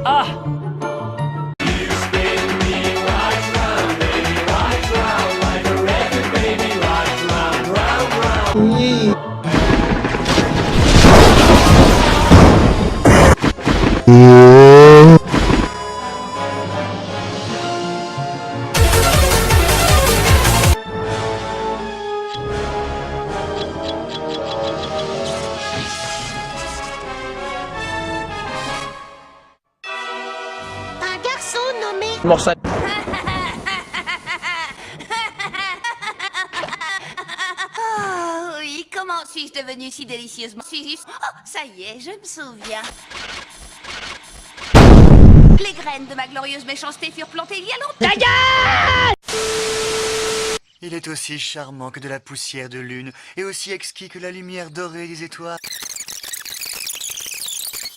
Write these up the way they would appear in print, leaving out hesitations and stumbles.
Ah! Oui. Un garçon nommé... Morceau. Oh oui, comment suis-je devenue si délicieusement... Oh, ça y est, je me souviens. Les graines de ma glorieuse méchanceté furent plantées il y a longtemps. Ta gueule! Il est aussi charmant que de la poussière de lune, et aussi exquis que la lumière dorée des étoiles.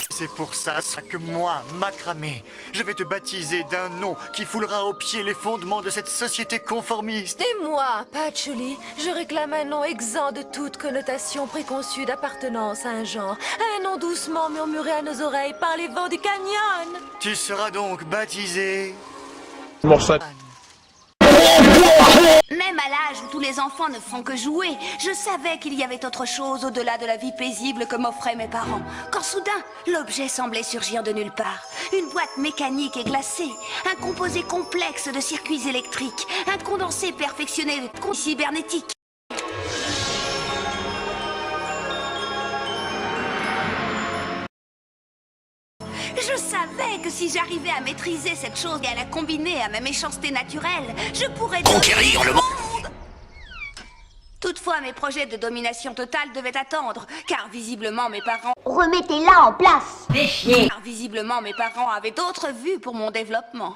C'est pour ça que moi, Macramé, je vais te baptiser d'un nom qui foulera aux pieds les fondements de cette société conformiste. Et moi, Patchouli, je réclame un nom exempt de toute connotation préconçue d'appartenance à un genre. Un nom doucement murmuré à nos oreilles par les vents du canyon. Tu seras donc baptisé... Morceau. Même à l'âge où tous les enfants ne font que jouer, je savais qu'il y avait autre chose au-delà de la vie paisible que m'offraient mes parents. Quand soudain, l'objet semblait surgir de nulle part. Une boîte mécanique et glacée, un composé complexe de circuits électriques, un condensé perfectionné de cybernétique. Je savais que si j'arrivais à maîtriser cette chose et à la combiner à ma méchanceté naturelle, je pourrais conquérir le monde. Toutefois, mes projets de domination totale devaient attendre, car visiblement mes parents... Remettez-la en place. Car visiblement mes parents avaient d'autres vues pour mon développement.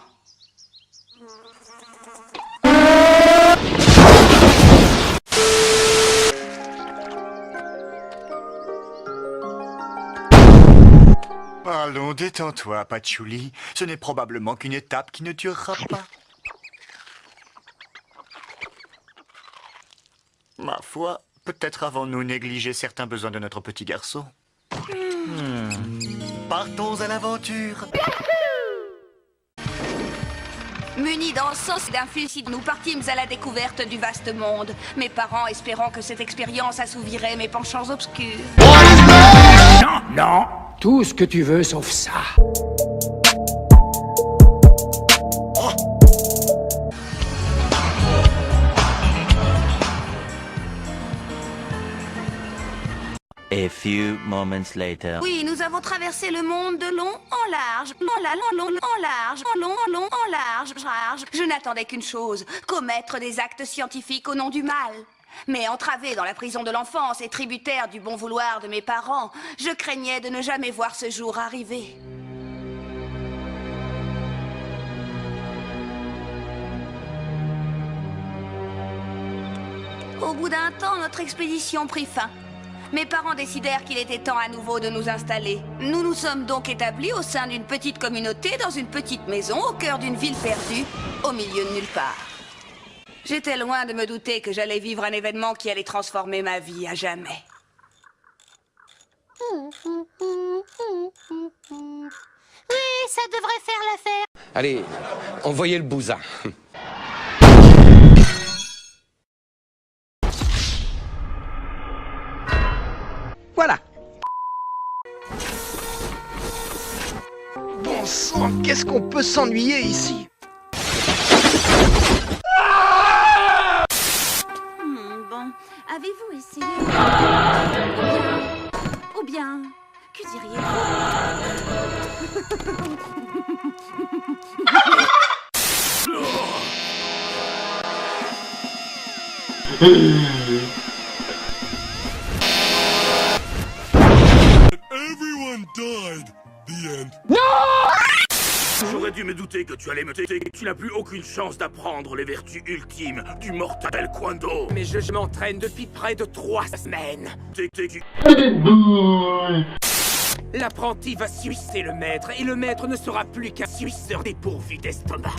Allons, détends-toi, Patchouli. Ce n'est probablement qu'une étape qui ne durera pas. Ma foi, peut-être avons-nous négligé certains besoins de notre petit garçon. Partons à l'aventure. Munis d'encens et d'un fusil, nous partîmes à la découverte du vaste monde. Mes parents espérant que cette expérience assouvirait mes penchants obscurs. Non, non, tout ce que tu veux sauf ça. A few moments later. Oui, nous avons traversé le monde de long en large, en large, en long, en large. Je n'attendais qu'une chose, commettre des actes scientifiques au nom du mal. Mais entravé dans la prison de l'enfance et tributaire du bon vouloir de mes parents, je craignais de ne jamais voir ce jour arriver. Au bout d'un temps, notre expédition prit fin. Mes parents décidèrent qu'il était temps à nouveau de nous installer. Nous nous sommes donc établis au sein d'une petite communauté dans une petite maison au cœur d'une ville perdue, au milieu de nulle part. J'étais loin de me douter que j'allais vivre un événement qui allait transformer ma vie à jamais. Oui, ça devrait faire l'affaire. Allez, envoyez le bousin. Voilà. Bon sang, qu'est-ce qu'on peut s'ennuyer ici? Bon, avez-vous essayé... Ou bien, que diriez-vous? Everyone died. The end. J'aurais dû me douter que tu allais me têter. Tu n'as plus aucune chance d'apprendre les vertus ultimes du mortel Kwando. Mais je m'entraîne depuis près de 3 semaines. L'apprenti va suisser le maître, et le maître ne sera plus qu'un suisseur dépourvu d'estomac.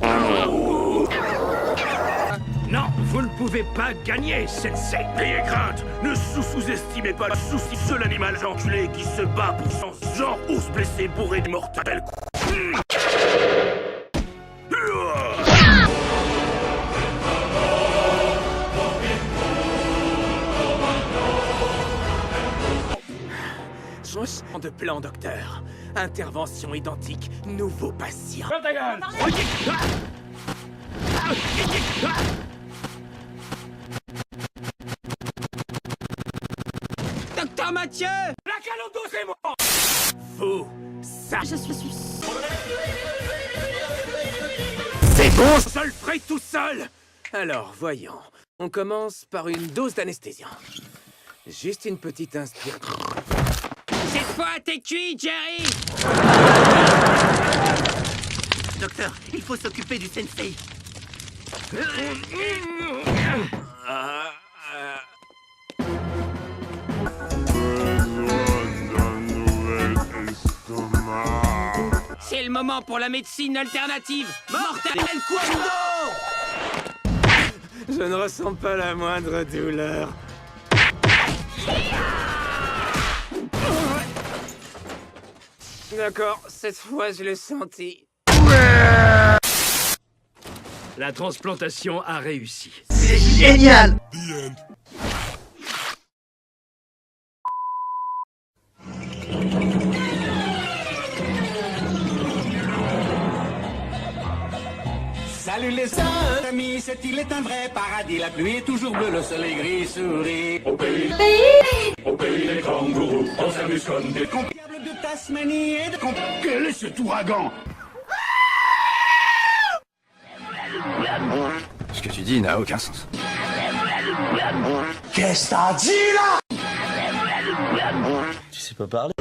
Non, Vous ne pouvez pas gagner, Sensei. N'ayez crainte, ne sous-estimez pas le souci. Seul animal enculé qui se bat pour son genre ou se blesser bourré de mortels coups. Changement de plan, docteur. Intervention identique, nouveau patient. Docteur Mathieu! La Calondo, c'est moi! Vous, ça... Je suis... C'est bon, je le ferai tout seul! Alors, voyons. On commence par une dose d'anesthésiant. Juste une petite inspiration. Cette fois, t'es cuit, Jerry! Docteur, il faut s'occuper du sensei. C'est le moment pour la médecine alternative! Mortel Quando! Je ne ressens pas la moindre douleur. D'accord, cette fois je l'ai senti. La transplantation a réussi. C'est génial. The end. Salut les amis, cette île est un vrai paradis. La pluie est toujours bleue, le soleil gris sourit. Au pays des kangourous, on s'amuse comme des diables de Tasmanie et de... Quel est cet ouragan? Ce que tu dis n'a aucun sens. Qu'est-ce que t'as dit là? Tu sais pas parler?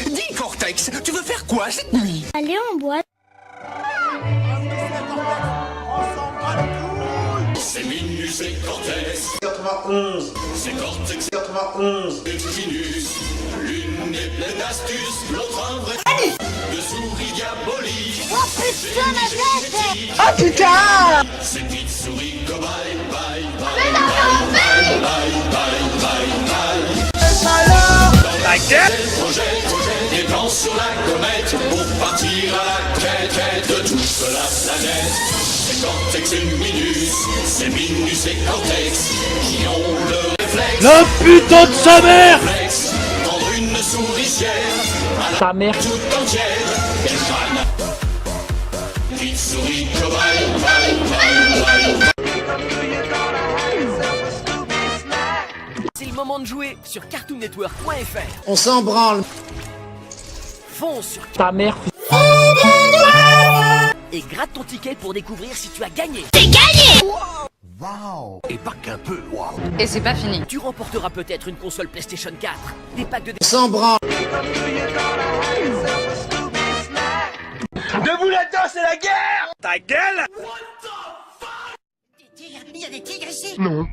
Dis Cortex, tu veux faire quoi cette nuit? Aller en boîte. C'est Minus et Cortex. 91. C'est Cortex 91. Minus. L'une est pleine d'astuces, l'autre un vrai de souris diabolique. Oh putain ma tête! Ah putain! Ces petites souris cobayes, bye bye. Mais non, Bye bye bye bye bye. La gueule! Projet, des plans sur la comète pour partir à la quête de toute la planète. C'est Cortex et Minus, c'est Minus et Cortex qui ont le réflexe. La putain de sa mère! Prendre une souricière à la Sa mère toute entière. Quel crâne! Petite souris cobaye, bye bye bye. C'est le moment de jouer sur cartoonnetwork.fr. On s'en branle. Fonce sur Ta mère. et gratte ton ticket pour découvrir si tu as gagné. C'est gagné! Waouh! Et pas qu'un peu, waouh! Et c'est pas fini. Tu remporteras peut-être une console PlayStation 4, des packs de... On s'en branle. Debout là-dedans, c'est la guerre! Ta gueule! Il y a des tigres ici! Non.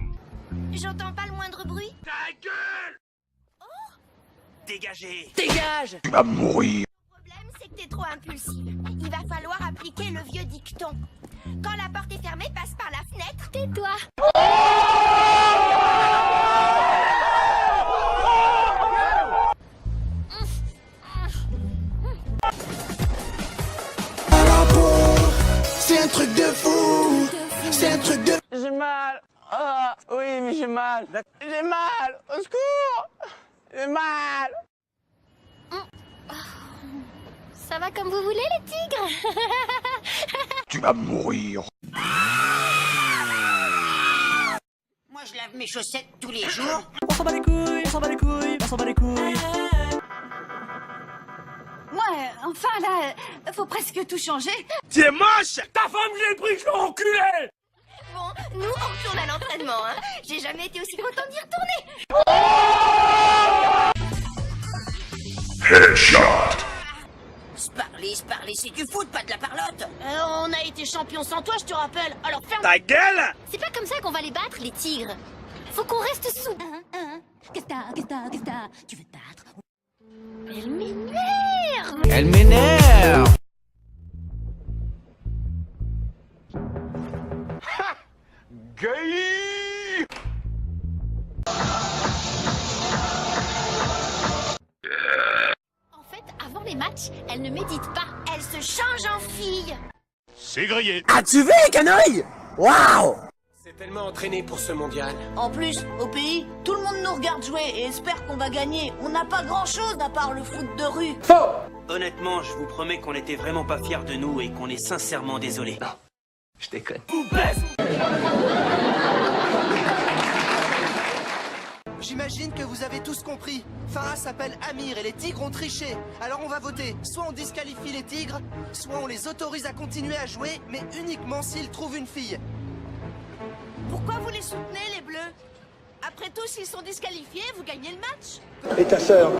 J'entends pas le moindre bruit. Ta gueule! Dégagez! Dégage! Tu vas mourir. Le problème, c'est que t'es trop impulsive. Il va falloir appliquer le vieux dicton. Quand la porte est fermée, passe par la fenêtre. Tais-toi. C'est un truc de fou! C'est un truc de... J'ai mal! Ah, oui, mais j'ai mal! J'ai mal! Au secours! J'ai mal! Ça va comme vous voulez, les tigres? Tu vas mourir. Moi, je lave mes chaussettes tous les jours. On s'en bat les couilles, on s'en bat les couilles, on s'en bat les couilles. Ouais, enfin là, faut presque tout changer. Tu es moche! Ta femme, j'ai pris, je l'ai enculé! Bon, nous, on retourne à l'entraînement, hein. J'ai jamais été aussi content d'y retourner. Headshot. Sparly, c'est du foot, pas de la parlotte. On a été champions sans toi, je te rappelle. Alors ferme... Ta gueule! C'est pas comme ça qu'on va les battre, les tigres. Faut qu'on reste sous. Qu'est-ce que t'as? Tu veux te battre? Elle m'énerve. Elle m'énerve! Avant les matchs, elle ne médite pas. Elle se change en fille. C'est grillé. As-tu vu, canaille? Waouh! C'est tellement entraîné pour ce mondial. En plus, au pays, tout le monde nous regarde jouer et espère qu'on va gagner. On n'a pas grand-chose à part le foot de rue. Faux! Honnêtement, je vous promets qu'on n'était vraiment pas fiers de nous et qu'on est sincèrement désolé. Non, je déconne. J'imagine que vous avez tous compris. Farah s'appelle Amir et les tigres ont triché. Alors on va voter. Soit on disqualifie les tigres, soit on les autorise à continuer à jouer, mais uniquement s'ils trouvent une fille. Pourquoi vous les soutenez, les bleus? Après tout, s'ils sont disqualifiés, vous gagnez le match. Et ta sœur?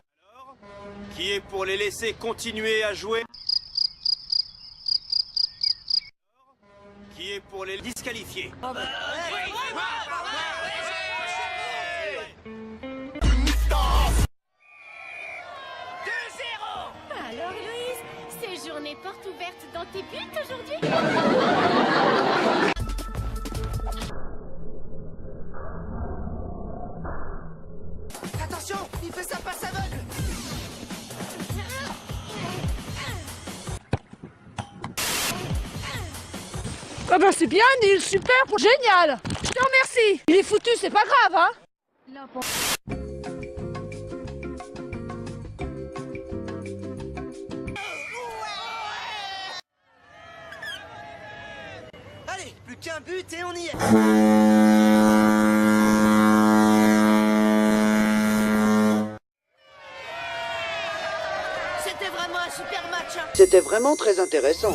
Qui est pour les laisser continuer à jouer? Qui est pour les disqualifier? Alors, Héloïse, c'est journée porte ouverte dans tes buts aujourd'hui? Attention, il fait sa passe aveugle. Ah bah c'est bien, Neil, super, génial. Je te remercie. Il est foutu, c'est pas grave, hein. Allez, plus qu'un but et on y est. C'était vraiment un super match. C'était vraiment très intéressant.